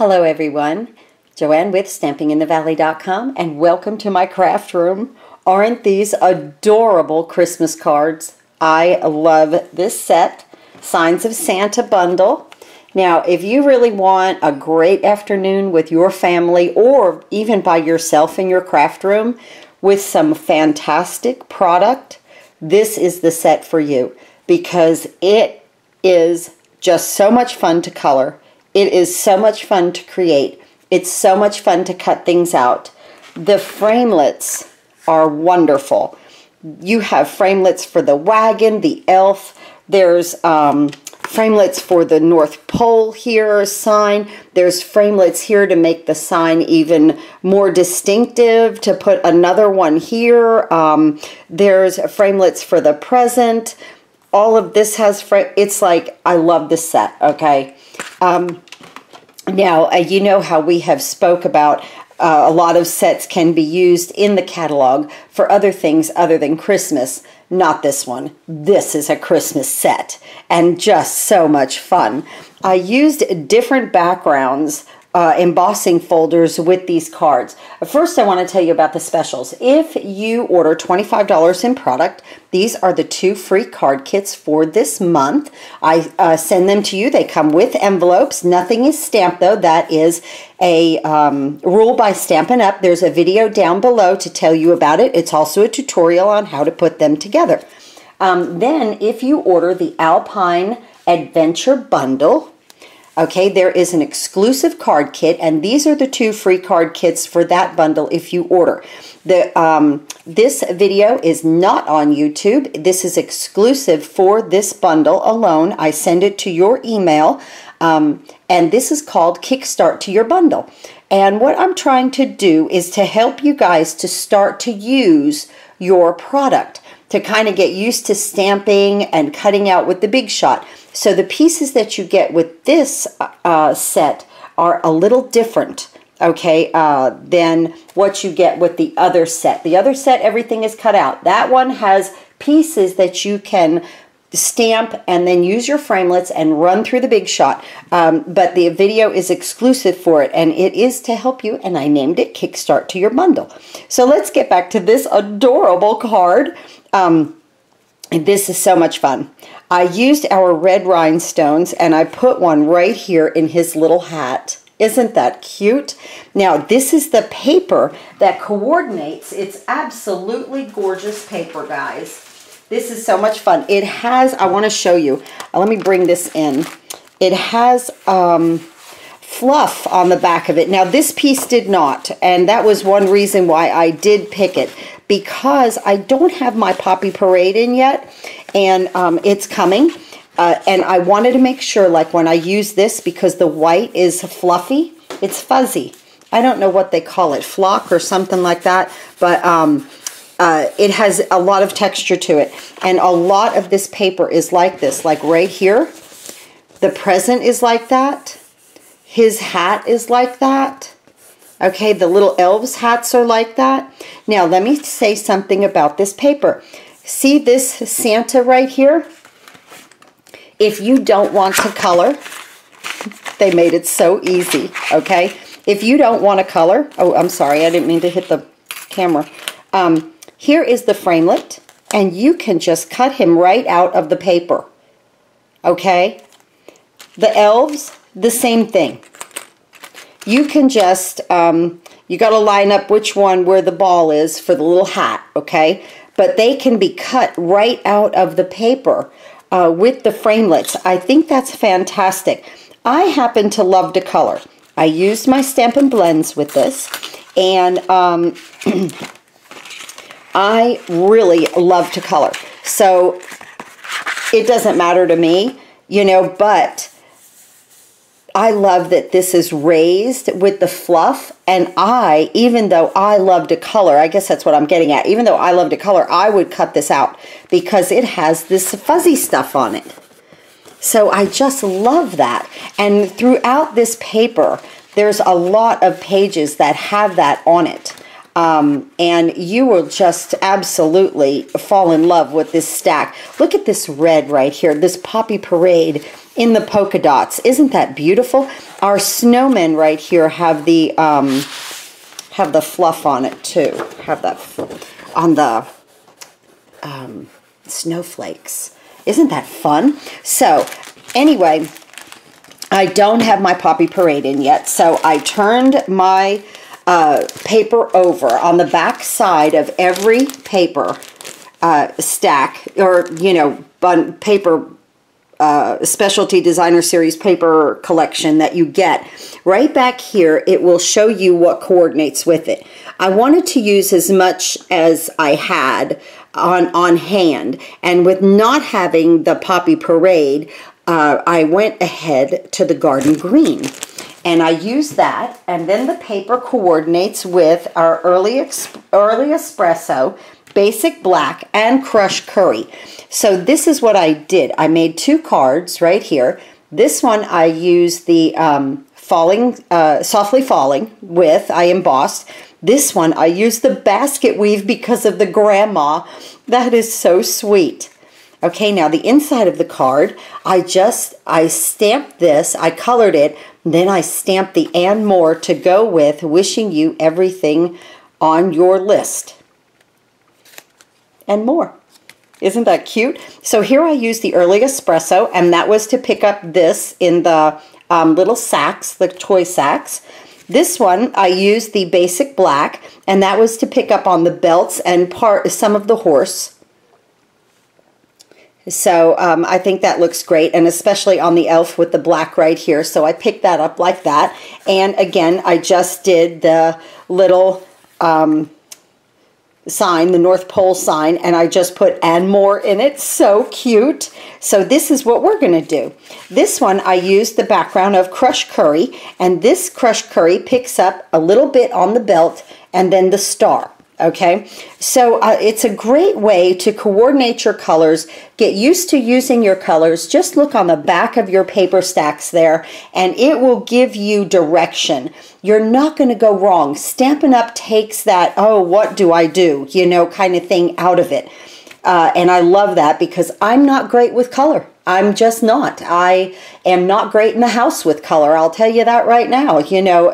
Hello everyone, Joanne with StampingInTheValley.com and welcome to my craft room. Aren't these adorable Christmas cards? I love this set, Signs of Santa bundle. Now, if you really want a great afternoon with your family or even by yourself in your craft room with some fantastic product, this is the set for you because it is just so much fun to color. It is so much fun to create. It's so much fun to cut things out. The framelits are wonderful. You have framelits for the wagon, the elf. There's framelits for the North Pole here sign. There's framelits here to make the sign even more distinctive, to put another one here. There's framelits for the present. All of this has it's like, I love this set, okay? Now, you know how we have spoke about a lot of sets can be used in the catalog for other things other than Christmas. Not this one. This is a Christmas set and just so much fun. I used different backgrounds, embossing folders with these cards. First, I want to tell you about the specials. If you order $25 in product, these are the 2 free card kits for this month. I send them to you. They come with envelopes. Nothing is stamped though. That is a rule by Stampin' Up. There's a video down below to tell you about it. It's also a tutorial on how to put them together. Then if you order the ALPINE Adventure Bundle, okay, there is an exclusive card kit, and these are the 2 free card kits for that bundle if you order. This video is not on YouTube. This is exclusive for this bundle alone. I send it to your email, and this is called Kickstart to your bundle. And what I'm trying to do is to help you guys to start to use your product, to kind of get used to stamping and cutting out with the Big Shot. So the pieces that you get with this set are a little different, okay, than what you get with the other set. The other set, everything is cut out. That one has pieces that you can stamp and then use your framelits and run through the Big Shot. But the video is exclusive for it, and it is to help you, and I named it Kickstart to your bundle. So let's get back to this adorable card. This is so much fun. I used our red rhinestones and I put one right here in his little hat. Isn't that cute? Now, this is the paper that coordinates. It's absolutely gorgeous paper, guys. This is so much fun. It has, I want to show you. Let me bring this in. It has fluff on the back of it. Now, this piece did not, and that was one reason why I did pick it, because I don't have my Poppy Parade in yet, and it's coming. And I wanted to make sure, like when I use this, because the white is fluffy, it's fuzzy. I don't know what they call it, flock or something like that, but it has a lot of texture to it. And a lot of this paper is like this, like right here. The present is like that. His hat is like that. Okay, the little elves' hats are like that. Now, let me say something about this paper. See this Santa right here? If you don't want to color, they made it so easy, okay? If you don't want to color, oh, I'm sorry, I didn't mean to hit the camera. Here is the framelit, and you can just cut him right out of the paper, okay? The elves, the same thing. You can just, you got to line up which one where the ball is for the little hat, okay? But they can be cut right out of the paper with the framelits. I think that's fantastic. I happen to love to color. I used my Stampin' Blends with this, and I really love to color. So it doesn't matter to me, you know, but I love that this is raised with the fluff, and even though I love to color, I guess that's what I'm getting at, even though I love to color, I would cut this out because it has this fuzzy stuff on it. So I just love that. And throughout this paper, there's a lot of pages that have that on it. And you will just absolutely fall in love with this stack. Look at this red right here, this Poppy Parade. in the polka dots. Isn't that beautiful? Our snowmen right here have the fluff on it too. Have that on the snowflakes. Isn't that fun? So anyway, I don't have my Poppy Parade in yet, so I turned my paper over. On the back side of every paper stack, or paper specialty designer series paper collection that you get, right back here it will show you what coordinates with it. I wanted to use as much as I had on hand, and with not having the Poppy Parade, I went ahead to the garden green, and I used that, and then the paper coordinates with our early espresso, basic black, and crushed curry. So this is what I did. I made 2 cards right here. This one I used the softly falling with, I embossed. This one I used the basket weave because of the grandma. That is so sweet. Okay, now the inside of the card, I stamped this, I colored it, then I stamped the and more to go with wishing you everything on your list. And more. Isn't that cute? So here I used the early espresso, and that was to pick up this in the little sacks, the toy sacks. This one I used the basic black, and that was to pick up on the belts and some of the horse. So I think that looks great, and especially on the elf with the black right here. So I picked that up like that. And again, I just did the little sign, the North Pole sign, and I just put and more in it. So cute. So this is what we're going to do. This one I used the background of crushed curry, and this crushed curry picks up a little bit on the belt and then the star. Okay, so it's a great way to coordinate your colors, get used to using your colors. Just look on the back of your paper stacks there, and it will give you direction. You're not going to go wrong. Stampin' Up! Takes that, oh, what do I do, kind of thing out of it. And I love that because I'm not great with color. I'm just not. I am not great in the house with color. I'll tell you that right now,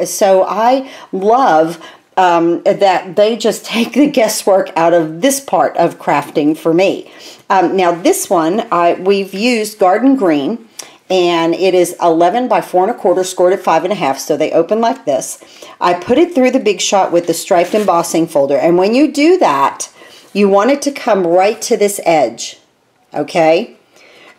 So I love that they just take the guesswork out of this part of crafting for me. Now this one, we've used garden green, and it is 11 by 4 1/4, scored at 5 1/2, so they open like this. I put it through the Big Shot with the striped embossing folder, and when you do that, you want it to come right to this edge, okay?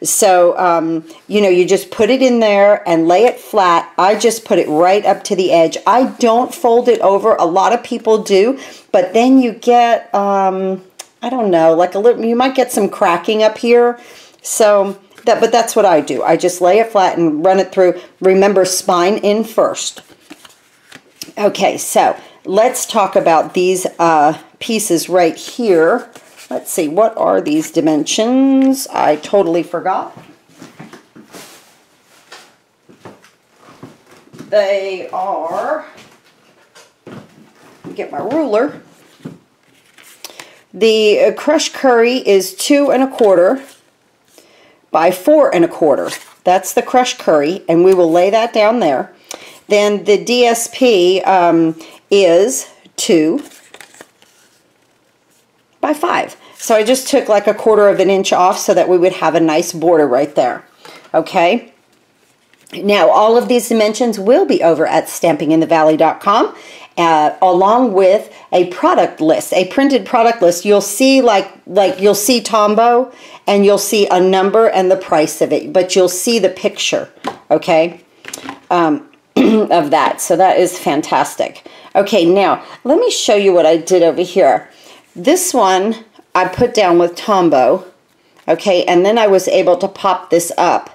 So, you just put it in there and lay it flat. I just put it right up to the edge. I don't fold it over. A lot of people do, but then you get, I don't know, like a little, you might get some cracking up here. So, but that's what I do. I just lay it flat and run it through. Remember, spine in first. Okay, so let's talk about these pieces right here. Let's see, what are these dimensions? I totally forgot. They are, get my ruler. The crushed curry is 2 1/4 by 4 1/4. That's the crushed curry, and we will lay that down there. Then the DSP is 2 by 5. So I just took like 1/4 of an inch off so that we would have a nice border right there. Okay. Now all of these dimensions will be over at stampinginthevalley.com, along with a product list, a printed product list. You'll see like you'll see Tombow, and you'll see a number and the price of it, but you'll see the picture, okay, of that. So that is fantastic. Okay, now let me show you what I did over here. This one I put down with Tombow, okay, and then I was able to pop this up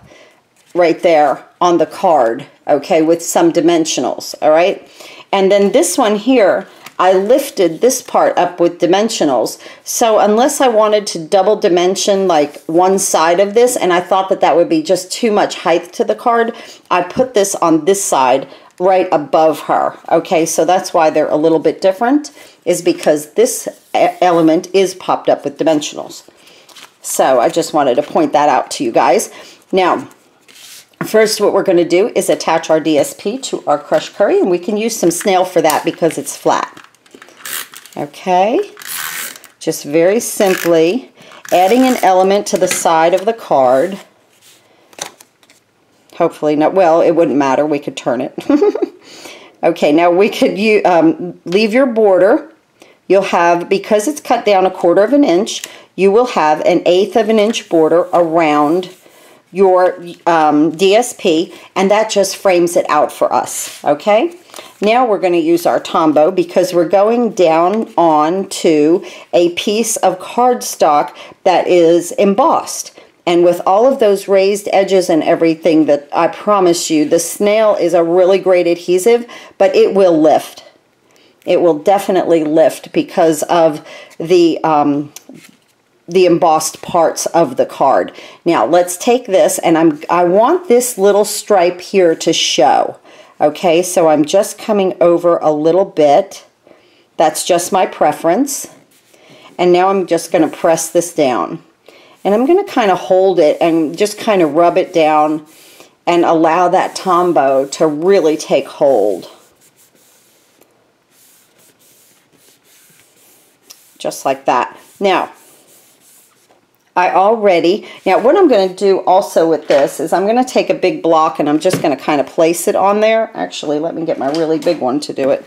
right there on the card, okay, with some dimensionals, all right? And then this one here, I lifted this part up with dimensionals. So unless I wanted to double dimension like one side of this, and I thought that that would be just too much height to the card, I put this on this side right above her, okay? So that's why they're a little bit different, is because this element is popped up with dimensionals. So I just wanted to point that out to you guys. Now, First, what we're going to do is attach our DSP to our crushed curry, and we can use some snail for that because it's flat. Okay, just very simply adding an element to the side of the card. Hopefully not, well, it wouldn't matter, we could turn it. Okay, now we could leave your border. You'll have, because it's cut down 1/4 of an inch, you will have an 1/8 of an inch border around your DSP, and that just frames it out for us, okay? Now we're going to use our Tombow because we're going down onto a piece of cardstock that is embossed. And with all of those raised edges and everything, that I promise you, the snail is a really great adhesive, but it will lift. It will definitely lift because of the embossed parts of the card. Now let's take this, and I want this little stripe here to show. Okay, so I'm just coming over a little bit. That's just my preference. And now I'm just going to press this down. And I'm going to kind of hold it and just kind of rub it down and allow that Tombow to really take hold. Just like that. Now what I'm going to do also with this is I'm going to take a big block and I'm just going to kind of place it on there. Actually, let me get my really big one to do it.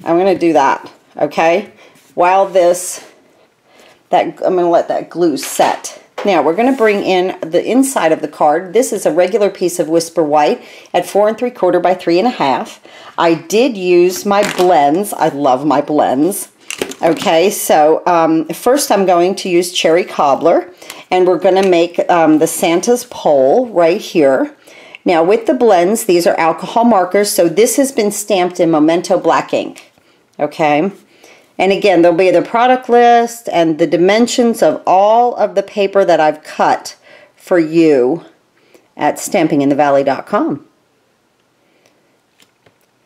I'm going to do that, okay? While I'm going to let that glue set. Now we're going to bring in the inside of the card. This is a regular piece of Whisper White at 4 3/4 by 3 1/2. I did use my blends. I love my blends. Okay, so first I'm going to use Cherry Cobbler, and we're going to make the Santa's pole right here. Now with the blends, these are alcohol markers, so this has been stamped in Memento black ink. Okay, and again, there'll be the product list and the dimensions of all of the paper that I've cut for you at stampinginthevalley.com.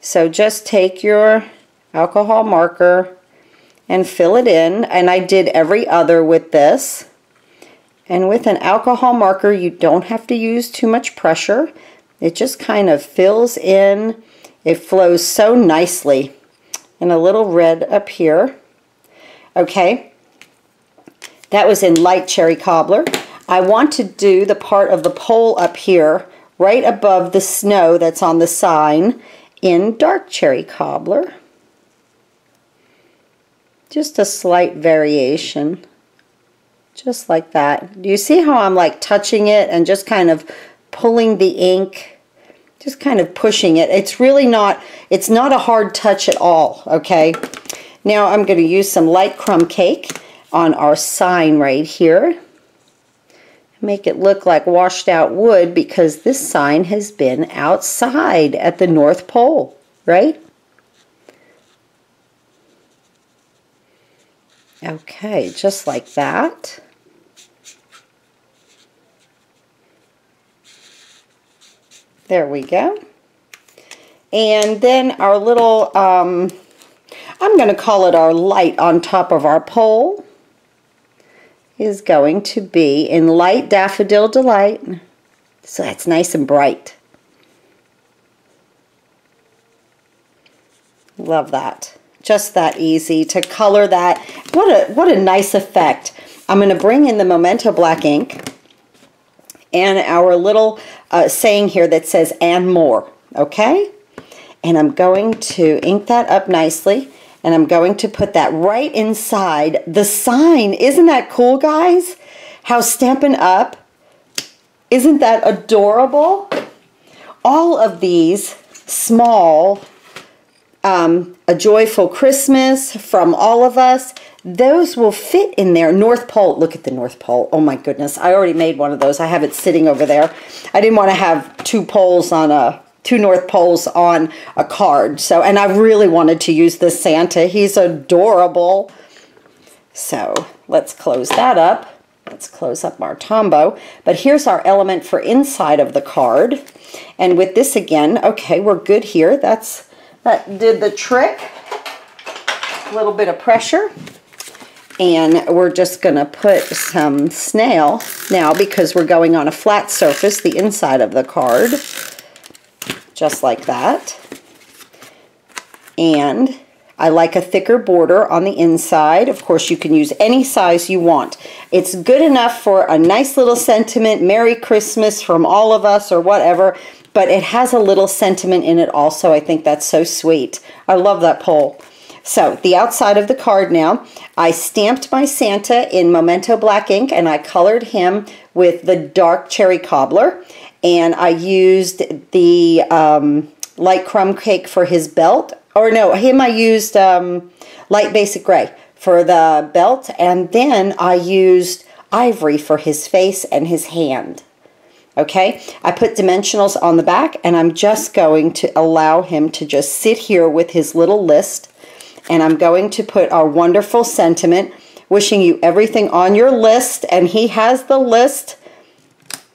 So just take your alcohol marker and fill it in, and I did every other with this. And with an alcohol marker, you don't have to use too much pressure. It just kind of fills in. It flows so nicely. And a little red up here. Okay, that was in light Cherry Cobbler. I want to do the part of the pole up here, right above the snow that's on the sign, in dark Cherry Cobbler. Just a slight variation, just like that. Do you see how I'm like touching it and just kind of pulling the ink, just kind of pushing it? It's really not, it's not a hard touch at all, okay? Now I'm going to use some light crumb cake on our sign right here. Make it look like washed out wood because this sign has been outside at the North Pole, right? Okay, just like that. There we go. And then our little, I'm going to call it our light on top of our pole, is going to be in light Daffodil Delight. So that's nice and bright. Love that. Just that easy to color that. What a nice effect. I'm going to bring in the Memento black ink and our little saying here that says "and more," okay? And I'm going to ink that up nicely, and I'm going to put that right inside the sign. Isn't that cool, guys? How Stampin' Up, isn't that adorable? All of these small A Joyful Christmas from all of us, those will fit in there. North Pole, look at the North Pole. Oh my goodness, I already made one of those. I have it sitting over there. I didn't want to have two North Poles on a card. So, and I really wanted to use this Santa. He's adorable. So let's close that up. Let's close up our Tombow. But here's our element for inside of the card. And with this again, okay, we're good here. That did the trick. A little bit of pressure. And we're just going to put some snail now because we're going on a flat surface, the inside of the card, just like that. And I like a thicker border on the inside. Of course, you can use any size you want. It's good enough for a nice little sentiment, Merry Christmas from all of us or whatever, but it has a little sentiment in it also. I think that's so sweet. I love that pole. So the outside of the card now, I stamped my Santa in Memento black ink and I colored him with the dark cherry cobbler, and I used the light crumb cake for his belt. Or no, him I used light basic gray for the belt, and then I used ivory for his face and his hand. Okay, I put dimensionals on the back, and I'm just going to allow him to just sit here with his little list. And I'm going to put our wonderful sentiment, wishing you everything on your list, and he has the list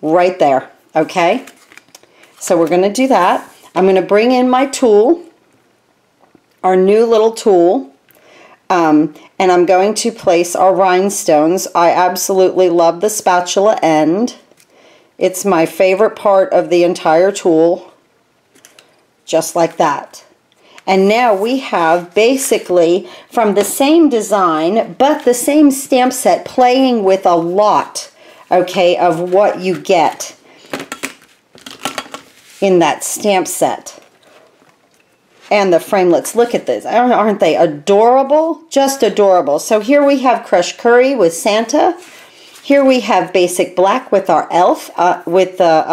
right there, okay? So we're going to do that. I'm going to bring in my tool, our new little tool, and I'm going to place our rhinestones. I absolutely love the spatula end. It's my favorite part of the entire tool, just like that. And now we have basically from the same design, but the same stamp set, playing with a lot, okay, of what you get in that stamp set. And the framelits, look at this. Aren't they adorable? Just adorable. So here we have crushed curry with Santa. Here we have basic black with our elf, with the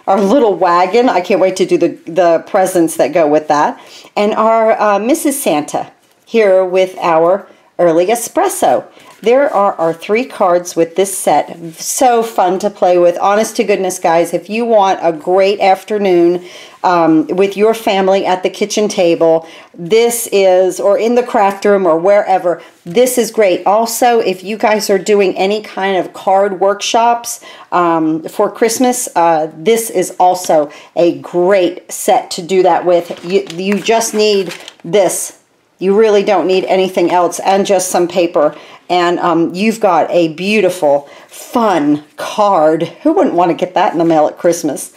our little wagon. I can't wait to do the presents that go with that. And our Mrs. Santa here with our early espresso. There are our 3 cards with this set. So fun to play with. Honest to goodness, guys, if you want a great afternoon with your family at the kitchen table, this is, or in the craft room or wherever, this is great. Also, if you guys are doing any kind of card workshops for Christmas, this is also a great set to do that with. You just need this. You really don't need anything else, and just some paper. And you've got a beautiful, fun card. Who wouldn't want to get that in the mail at Christmas?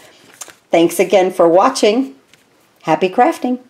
Thanks again for watching. Happy crafting.